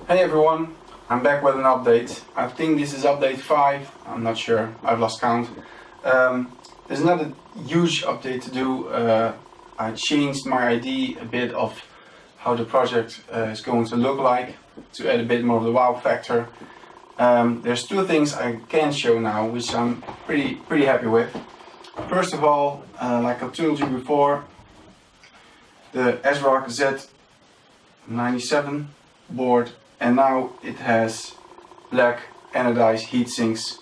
Hey everyone, I'm back with an update. I think this is update 5, I'm not sure, I've lost count. There's not a huge update to do. I changed my idea a bit of how the project is going to look like to add a bit more of the wow factor. There's two things I can show now which I'm pretty happy with. First of all, like I told you before, the ASRock Z97 board, and now it has black anodized heatsinks.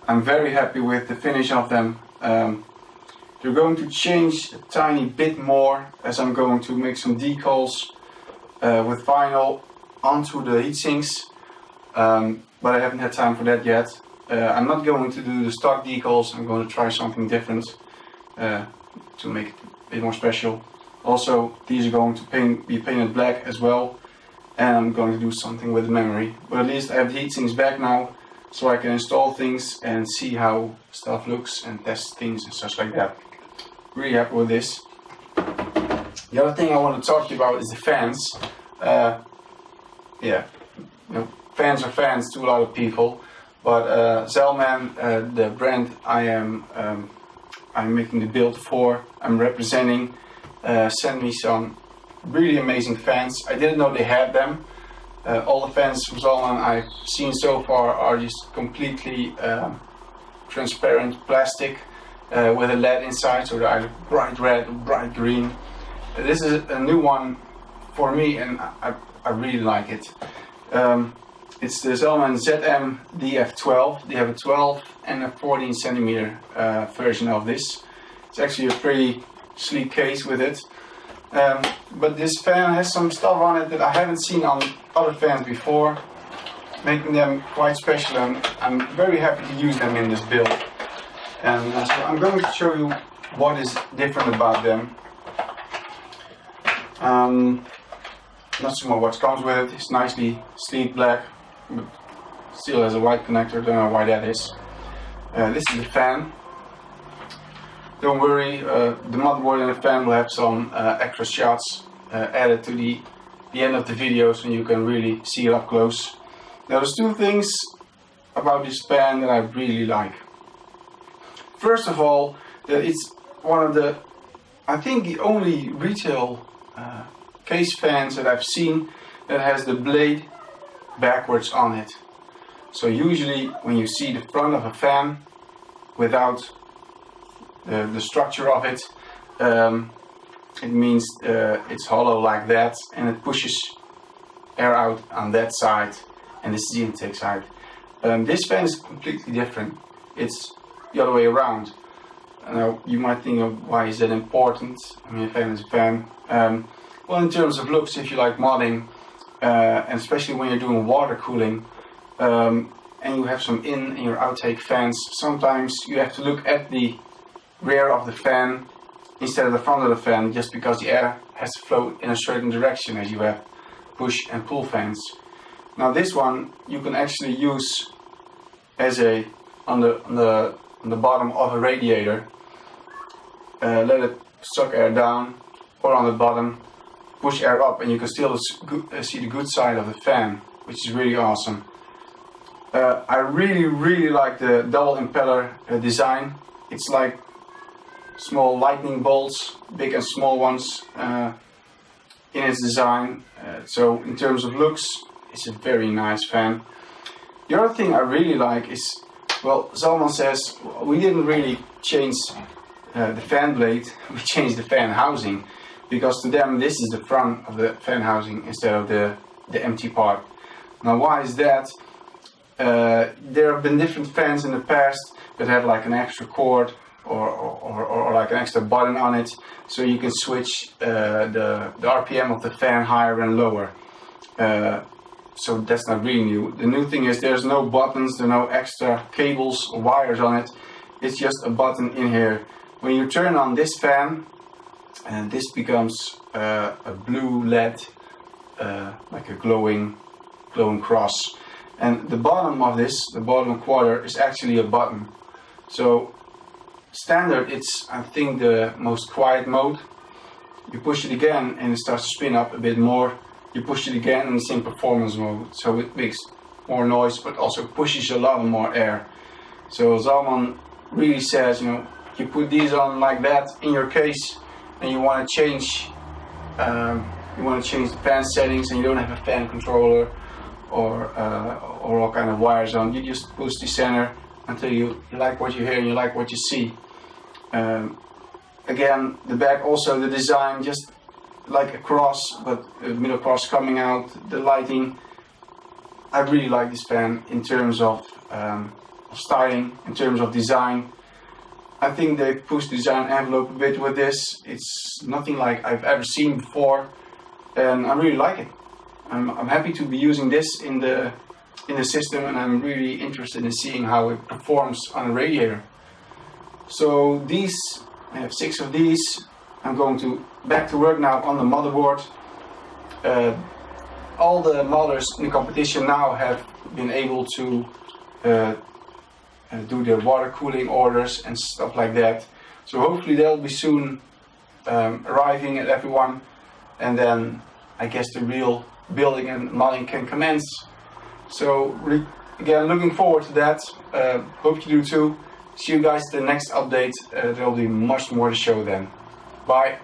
I'm very happy with the finish of them. They're going to change a tiny bit more as I'm going to make some decals with vinyl onto the heatsinks, but I haven't had time for that yet. I'm not going to do the stock decals. I'm going to try something different to make it a bit more special. Also, these are going to be painted black as well, and I'm going to do something with the memory. But at least I have the heatsinks back now, so I can install things and see how stuff looks and test things and such like that. Really happy with this. The other thing I want to talk to you about is the fans. Fans are fans to a lot of people, but Zalman, the brand I'm making the build for, I'm representing, sent me some really amazing fans. I didn't know they had them. All the fans from Zalman I've seen so far are just completely transparent plastic with a LED inside, so they're either bright red or bright green. This is a new one for me, and I really like it. It's the Zalman ZM-DF12. They have a 12 and a 14 centimeter version of this. It's actually a pretty sleek case with it. But this fan has some stuff on it that I haven't seen on other fans before, making them quite special, and I'm very happy to use them in this build. And so I'm going to show you what is different about them. Not so much what comes with it. It's nicely sleek black, but still has a white connector. Don't know why that is. This is the fan. Don't worry, the motherboard and the fan will have some extra shots added to the end of the video, so you can really see it up close. Now, there's two things about this fan that I really like. First of all, it's one of the, I think the only retail case fans that I've seen that has the blade backwards on it. So usually when you see the front of a fan without the structure of it, it means it's hollow like that, and it pushes air out on that side, and this is the intake side. This fan is completely different. It's the other way around. Now you might think of why is that important. I mean, a fan is a fan. Well, in terms of looks, if you like modding, and especially when you're doing water cooling, and you have some in and your outtake fans, sometimes you have to look at the rear of the fan instead of the front of the fan, just because the air has to flow in a certain direction as you have push and pull fans. Now this one you can actually use as a on the bottom of a radiator. Let it suck air down, or on the bottom push air up, and you can still see the good side of the fan, which is really awesome. I really like the double impeller design. It's like small lightning bolts, big and small ones, in its design. So in terms of looks, it's a very nice fan. The other thing I really like is, well, Zalman says we didn't really change the fan blade, we changed the fan housing, because to them this is the front of the fan housing instead of the empty part. Now why is that? There have been different fans in the past that had like an extra cord or like an extra button on it, so you can switch the RPM of the fan higher and lower. So that's not really new. The new thing is there's no buttons, there are no extra cables or wires on it. It's just a button in here. When you turn on this fan, and this becomes a blue LED, like a glowing cross. And the bottom of this, the bottom quarter, is actually a button. So standard, it's I think the most quiet mode. You push it again and it starts to spin up a bit more, you push it again in the same performance mode, so it makes more noise but also pushes a lot more air. So Zalman really says, you know, you put these on like that in your case and you want to change the fan settings and you don't have a fan controller or all kind of wires on. You just push the center until you like what you hear and you like what you see. Again, the back also, the design, just like a cross, but a middle cross coming out, the lighting. I really like this fan in terms of styling, in terms of design. I think they pushed the design envelope a bit with this. It's nothing like I've ever seen before, and I really like it. I'm happy to be using this in the system, and I'm really interested in seeing how it performs on a radiator. So these, I have 6 of these. I'm going back to work now on the motherboard. All the modders in the competition now have been able to do their water cooling orders and stuff like that. So hopefully they'll be soon arriving at everyone, and then I guess the real building and modding can commence. So again, looking forward to that. Hope you do too. See you guys in the next update. There will be much more to show then. Bye.